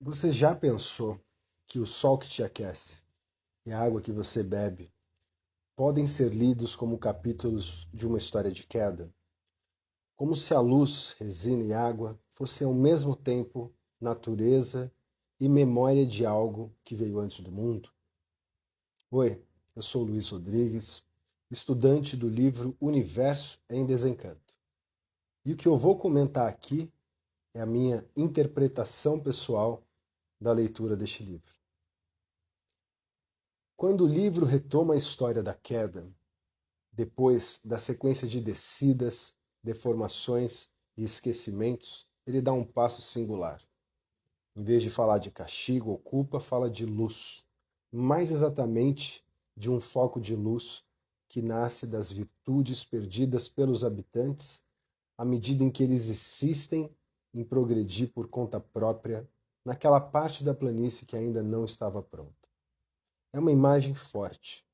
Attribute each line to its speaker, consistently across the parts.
Speaker 1: Você já pensou que o sol que te aquece e a água que você bebe podem ser lidos como capítulos de uma história de queda? Como se a luz, resina e água fossem ao mesmo tempo natureza e memória de algo que veio antes do mundo? Oi, eu sou Luiz Rodrigues, estudante do livro Universo em Desencanto. E o que eu vou comentar aqui é a minha interpretação pessoal da leitura deste livro. Quando o livro retoma a história da queda, depois da sequência de descidas, deformações e esquecimentos, ele dá um passo singular. Em vez de falar de castigo ou culpa, fala de luz. Mais exatamente, de um foco de luz que nasce das virtudes perdidas pelos habitantes à medida em que eles insistem em progredir por conta própria naquela parte da planície que ainda não estava pronta. É uma imagem forte.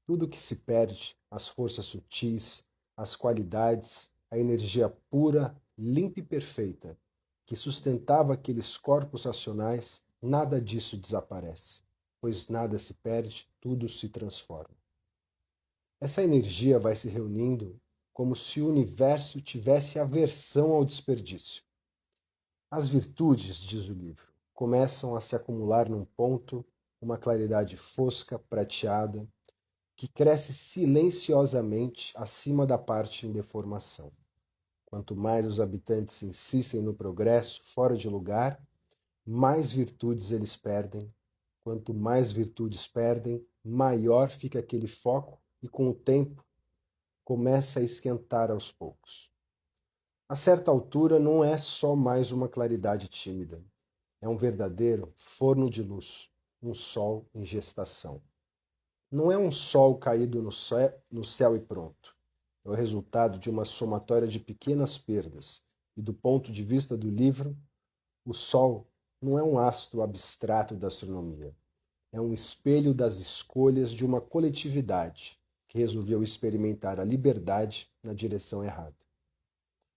Speaker 1: Tudo que se perde, as forças sutis, as qualidades, a energia pura, limpa e perfeita, que sustentava aqueles corpos racionais, nada disso desaparece, pois nada se perde, tudo se transforma. Essa energia vai se reunindo como se o universo tivesse aversão ao desperdício. As virtudes, diz o livro, começam a se acumular num ponto, uma claridade fosca, prateada, que cresce silenciosamente acima da parte em deformação. Quanto mais os habitantes insistem no progresso fora de lugar, mais virtudes eles perdem. Quanto mais virtudes perdem, maior fica aquele foco e, com o tempo, começa a esquentar aos poucos. A certa altura, não é só mais uma claridade tímida. É um verdadeiro forno de luz, um sol em gestação. Não é um sol caído no céu e pronto. É o resultado de uma somatória de pequenas perdas. E do ponto de vista do livro, o sol não é um astro abstrato da astronomia. É um espelho das escolhas de uma coletividade que resolveu experimentar a liberdade na direção errada.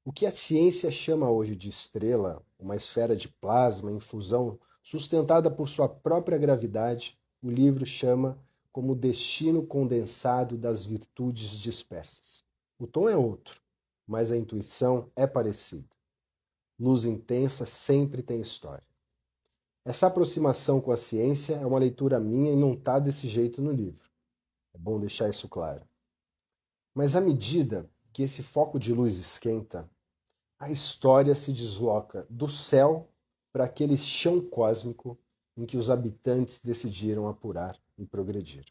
Speaker 1: O que a ciência chama hoje de estrela, uma esfera de plasma em fusão sustentada por sua própria gravidade, o livro chama como destino condensado das virtudes dispersas. O tom é outro, mas a intuição é parecida. Luz intensa sempre tem história. Essa aproximação com a ciência é uma leitura minha e não está desse jeito no livro. É bom deixar isso claro. Mas à medida que esse foco de luz esquenta, a história se desloca do céu para aquele chão cósmico em que os habitantes decidiram apurar e progredir.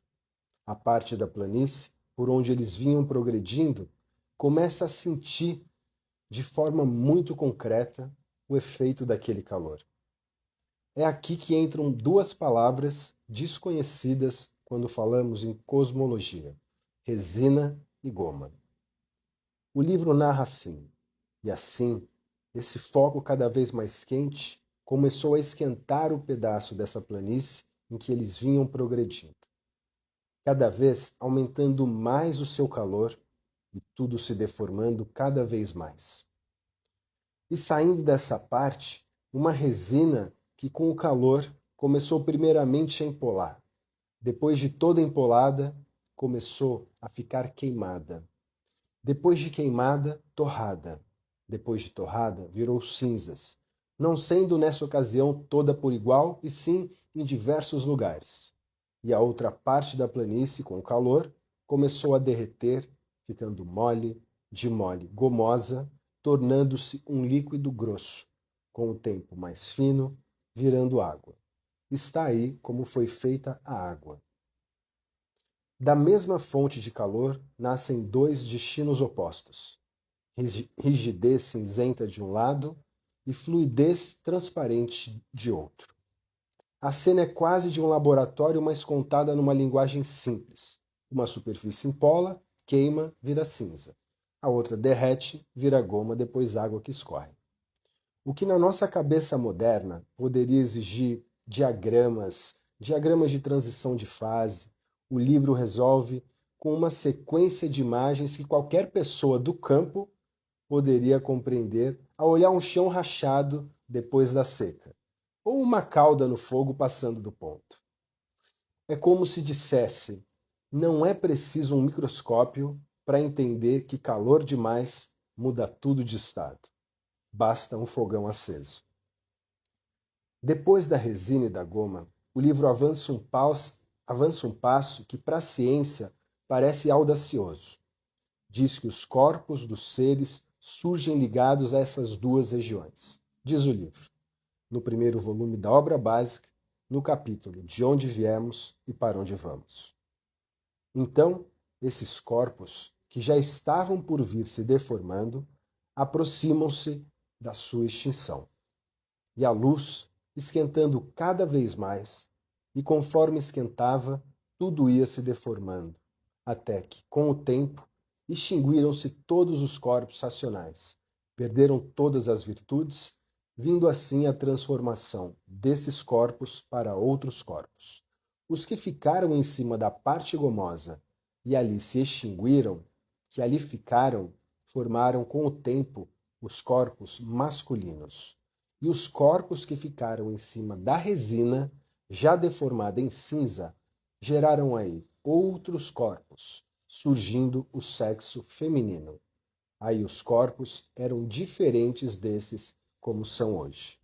Speaker 1: A parte da planície, por onde eles vinham progredindo, começa a sentir de forma muito concreta o efeito daquele calor. É aqui que entram duas palavras desconhecidas quando falamos em cosmologia: resina e goma. O livro narra assim: e assim, esse foco cada vez mais quente começou a esquentar o pedaço dessa planície em que eles vinham progredindo, cada vez aumentando mais o seu calor e tudo se deformando cada vez mais. E saindo dessa parte, uma resina que com o calor começou primeiramente a empolar. Depois de toda empolada, começou a ficar queimada. Depois de queimada, torrada. Depois de torrada, virou cinzas, não sendo nessa ocasião toda por igual, e sim em diversos lugares. E a outra parte da planície, com o calor, começou a derreter, ficando mole, de mole gomosa, tornando-se um líquido grosso, com o tempo mais fino, virando água. Está aí como foi feita a água. Da mesma fonte de calor nascem dois destinos opostos: rigidez cinzenta de um lado e fluidez transparente de outro. A cena é quase de um laboratório, mas contada numa linguagem simples. Uma superfície empola, queima, vira cinza. A outra derrete, vira goma, depois água que escorre. O que na nossa cabeça moderna poderia exigir diagramas de transição de fase, o livro resolve com uma sequência de imagens que qualquer pessoa do campo poderia compreender ao olhar um chão rachado depois da seca. ou uma cauda no fogo passando do ponto. É como se dissesse: não é preciso um microscópio para entender que calor demais muda tudo de estado. Basta um fogão aceso. Depois da resina e da goma, o livro avança um passo que para a ciência parece audacioso. Diz que os corpos dos seres surgem ligados a essas duas regiões. Diz o livro, no primeiro volume da obra básica, no capítulo De onde viemos e para onde vamos. Então, esses corpos, que já estavam por vir se deformando, aproximam-se da sua extinção. E a luz, esquentando cada vez mais, e conforme esquentava, tudo ia se deformando, até que, com o tempo, extinguiram-se todos os corpos racionais, perderam todas as virtudes, vindo assim a transformação desses corpos para outros corpos. Os que ficaram em cima da parte gomosa e ali se extinguiram, que ali ficaram, formaram com o tempo os corpos masculinos. E os corpos que ficaram em cima da resina, já deformada em cinza, geraram aí outros corpos, surgindo o sexo feminino. Aí os corpos eram diferentes desses como são hoje.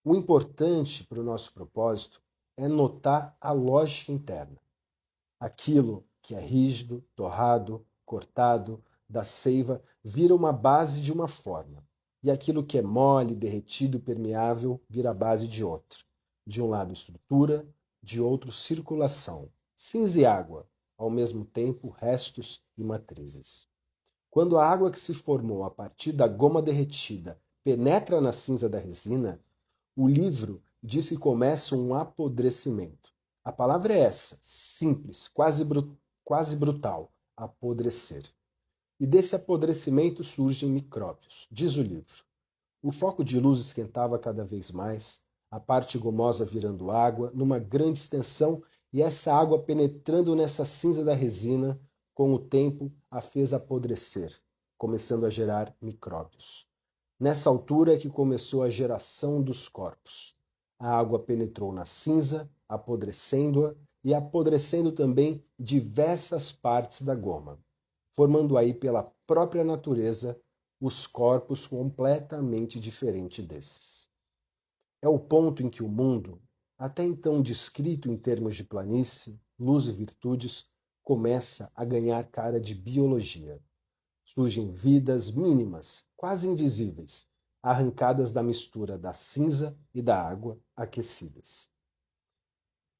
Speaker 1: O importante para o nosso propósito é notar a lógica interna. Aquilo que é rígido, torrado, cortado, da seiva, vira uma base de uma forma. E aquilo que é mole, derretido, permeável, vira a base de outra. De um lado estrutura, de outro circulação. Cinza e água, ao mesmo tempo restos e matrizes. Quando a água que se formou a partir da goma derretida penetra na cinza da resina, o livro diz que começa um apodrecimento. A palavra é essa, simples, quase brutal, apodrecer. E desse apodrecimento surgem micróbios, diz o livro. O foco de luz esquentava cada vez mais, a parte gomosa virando água, numa grande extensão, e essa água penetrando nessa cinza da resina, com o tempo a fez apodrecer, começando a gerar micróbios. Nessa altura é que começou a geração dos corpos. A água penetrou na cinza, apodrecendo-a e apodrecendo também diversas partes da goma, formando aí pela própria natureza os corpos completamente diferentes desses. É o ponto em que o mundo, até então descrito em termos de planície, luz e virtudes, começa a ganhar cara de biologia. Surgem vidas mínimas, quase invisíveis, arrancadas da mistura da cinza e da água aquecidas.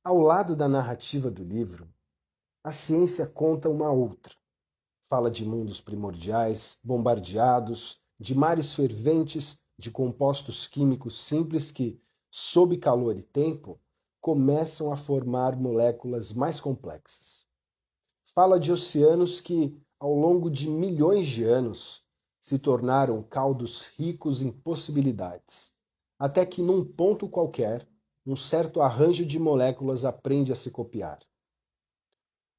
Speaker 1: Ao lado da narrativa do livro, a ciência conta uma outra. Fala de mundos primordiais, bombardeados, de mares ferventes, de compostos químicos simples que, sob calor e tempo, começam a formar moléculas mais complexas. Fala de oceanos que, ao longo de milhões de anos, se tornaram caldos ricos em possibilidades, até que num ponto qualquer, um certo arranjo de moléculas aprende a se copiar.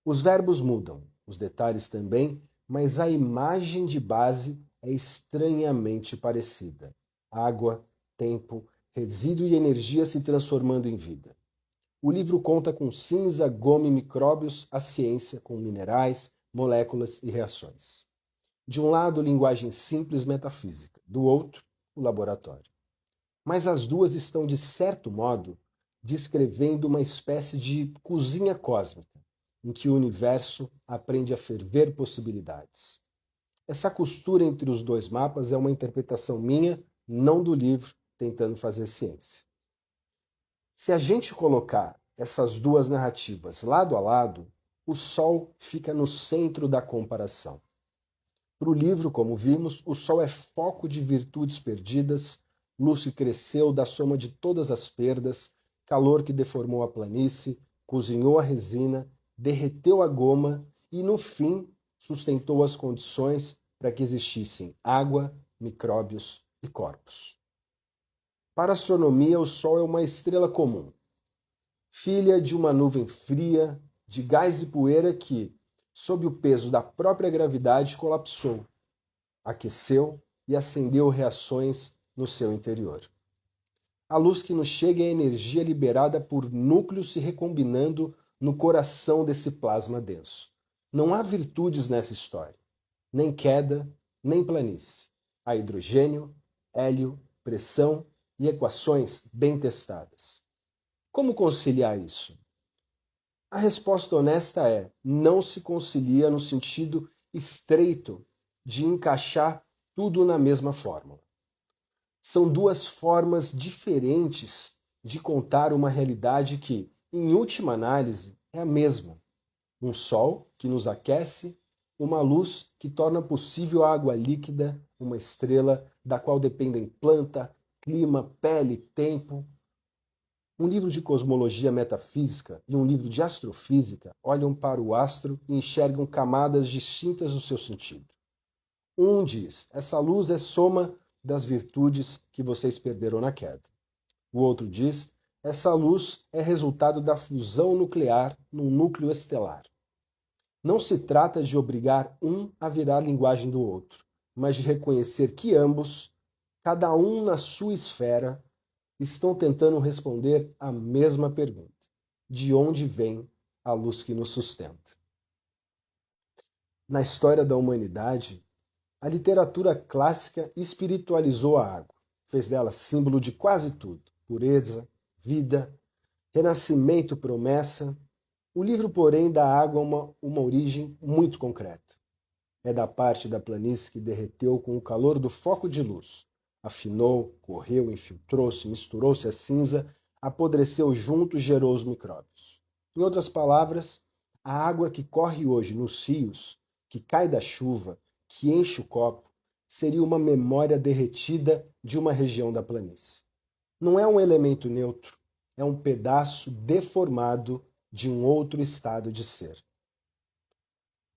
Speaker 1: Os verbos mudam, os detalhes também, mas a imagem de base é estranhamente parecida. Água, tempo, resíduo e energia se transformando em vida. O livro conta com cinza, goma e micróbios, a ciência com minerais, moléculas e reações. De um lado, linguagem simples metafísica, do outro, o laboratório. Mas as duas estão, de certo modo, descrevendo uma espécie de cozinha cósmica, em que o universo aprende a ferver possibilidades. Essa costura entre os dois mapas é uma interpretação minha, não do livro, tentando fazer ciência. Se a gente colocar essas duas narrativas lado a lado, o Sol fica no centro da comparação. Para o livro, como vimos, o Sol é foco de virtudes perdidas, luz que cresceu da soma de todas as perdas, calor que deformou a planície, cozinhou a resina, derreteu a goma e, no fim, sustentou as condições para que existissem água, micróbios e corpos. Para a astronomia, o Sol é uma estrela comum, filha de uma nuvem fria, de gás e poeira que, sob o peso da própria gravidade, colapsou, aqueceu e acendeu reações no seu interior. A luz que nos chega é a energia liberada por núcleos se recombinando no coração desse plasma denso. Não há virtudes nessa história, nem queda, nem planície. Há hidrogênio, hélio, pressão e equações bem testadas. Como conciliar isso? A resposta honesta é: não se concilia no sentido estreito de encaixar tudo na mesma fórmula. São duas formas diferentes de contar uma realidade que, em última análise, é a mesma. Um sol que nos aquece, uma luz que torna possível a água líquida, uma estrela da qual dependem planta, clima, pele, tempo. Um livro de cosmologia metafísica e um livro de astrofísica olham para o astro e enxergam camadas distintas do seu sentido. Um diz: essa luz é soma das virtudes que vocês perderam na queda. O outro diz: essa luz é resultado da fusão nuclear num núcleo estelar. Não se trata de obrigar um a virar a linguagem do outro, mas de reconhecer que ambos, cada um na sua esfera, estão tentando responder a mesma pergunta: de onde vem a luz que nos sustenta? Na história da humanidade, a literatura clássica espiritualizou a água, fez dela símbolo de quase tudo: pureza, vida, renascimento, promessa. O livro, porém, dá à água uma origem muito concreta. É da parte da planície que derreteu com o calor do foco de luz. Afinou, correu, infiltrou-se, misturou-se à cinza, apodreceu junto e gerou os micróbios. Em outras palavras, a água que corre hoje nos rios, que cai da chuva, que enche o copo, seria uma memória derretida de uma região da planície. Não é um elemento neutro, é um pedaço deformado de um outro estado de ser.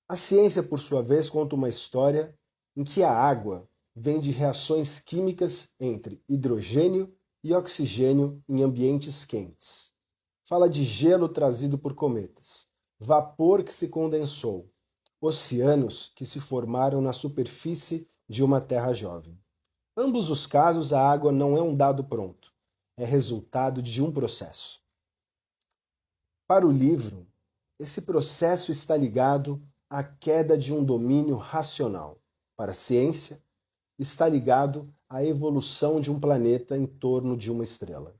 Speaker 1: A ciência, por sua vez, conta uma história em que a água vem de reações químicas entre hidrogênio e oxigênio em ambientes quentes. Fala de gelo trazido por cometas, vapor que se condensou, oceanos que se formaram na superfície de uma terra jovem. Ambos os casos, a água não é um dado pronto, é resultado de um processo. Para o livro, esse processo está ligado à queda de um domínio racional. Para a ciência, está ligado à evolução de um planeta em torno de uma estrela.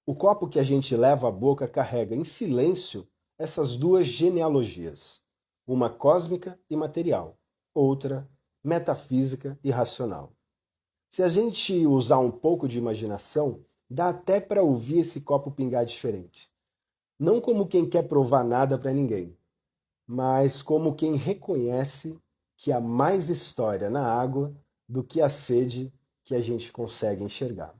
Speaker 1: O copo que a gente leva à boca carrega em silêncio essas duas genealogias, uma cósmica e material, outra metafísica e racional. Se a gente usar um pouco de imaginação, dá até para ouvir esse copo pingar diferente. Não como quem quer provar nada para ninguém, mas como quem reconhece que há mais história na água do que a sede que a gente consegue enxergar.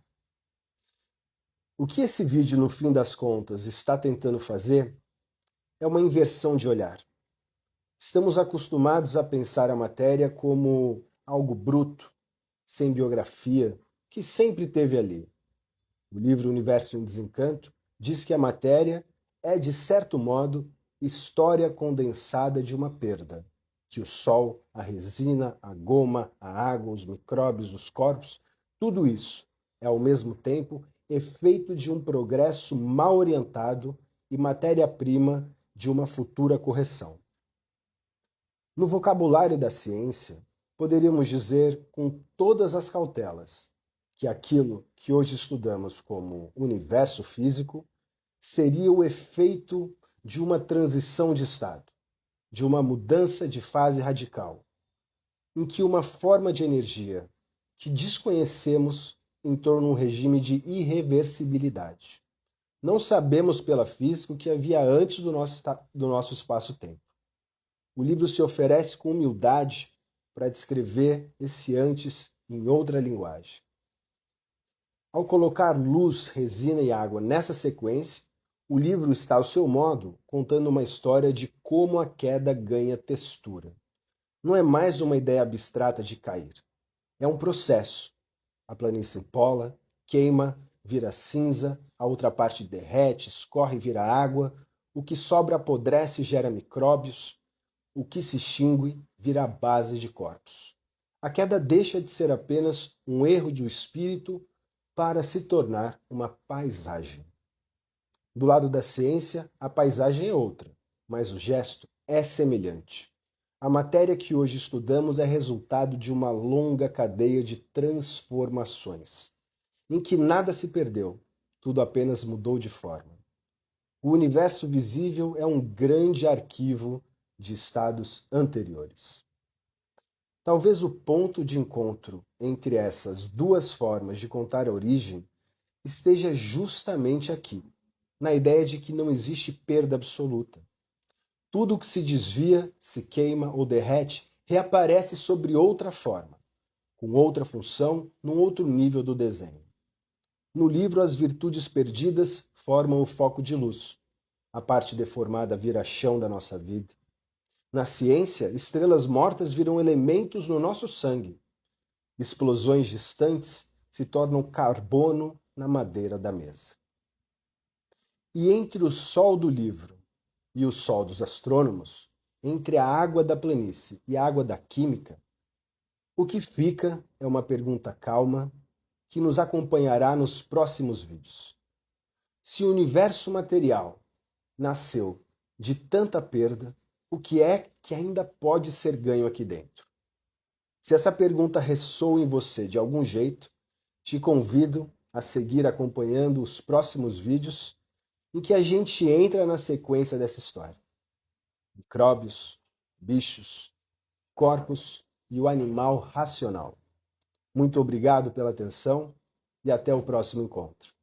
Speaker 1: O que esse vídeo, no fim das contas, está tentando fazer é uma inversão de olhar. Estamos acostumados a pensar a matéria como algo bruto, sem biografia, que sempre esteve ali. O livro Universo em Desencanto diz que a matéria é, de certo modo, história condensada de uma perda, que o sol, a resina, a goma, a água, os micróbios, os corpos, tudo isso é, ao mesmo tempo, efeito de um progresso mal orientado e matéria-prima de uma futura correção. No vocabulário da ciência, poderíamos dizer com todas as cautelas que aquilo que hoje estudamos como universo físico seria o efeito de uma transição de estado, de uma mudança de fase radical, em que uma forma de energia que desconhecemos entorna um regime de irreversibilidade. Não sabemos pela física o que havia antes do nosso espaço-tempo. O livro se oferece com humildade para descrever esse antes em outra linguagem. Ao colocar luz, resina e água nessa sequência, o livro está, ao seu modo, contando uma história de como a queda ganha textura. Não é mais uma ideia abstrata de cair. É um processo. A planície empola, queima, vira cinza, a outra parte derrete, escorre e vira água, o que sobra apodrece e gera micróbios, o que se extingue vira a base de corpos. A queda deixa de ser apenas um erro do espírito para se tornar uma paisagem. Do lado da ciência, a paisagem é outra, mas o gesto é semelhante. A matéria que hoje estudamos é resultado de uma longa cadeia de transformações, em que nada se perdeu, tudo apenas mudou de forma. O universo visível é um grande arquivo de estados anteriores. Talvez o ponto de encontro entre essas duas formas de contar a origem esteja justamente aqui, na ideia de que não existe perda absoluta. Tudo que se desvia, se queima ou derrete reaparece sobre outra forma, com outra função, num outro nível do desenho. No livro, as virtudes perdidas formam o foco de luz. A parte deformada vira chão da nossa vida. Na ciência, estrelas mortas viram elementos no nosso sangue. Explosões distantes se tornam carbono na madeira da mesa. E entre o sol do livro e o sol dos astrônomos, entre a água da planície e a água da química, o que fica é uma pergunta calma que nos acompanhará nos próximos vídeos. Se o universo material nasceu de tanta perda, o que é que ainda pode ser ganho aqui dentro? Se essa pergunta ressoa em você de algum jeito, te convido a seguir acompanhando os próximos vídeos em que a gente entra na sequência dessa história. Micróbios, bichos, corpos e o animal racional. Muito obrigado pela atenção e até o próximo encontro.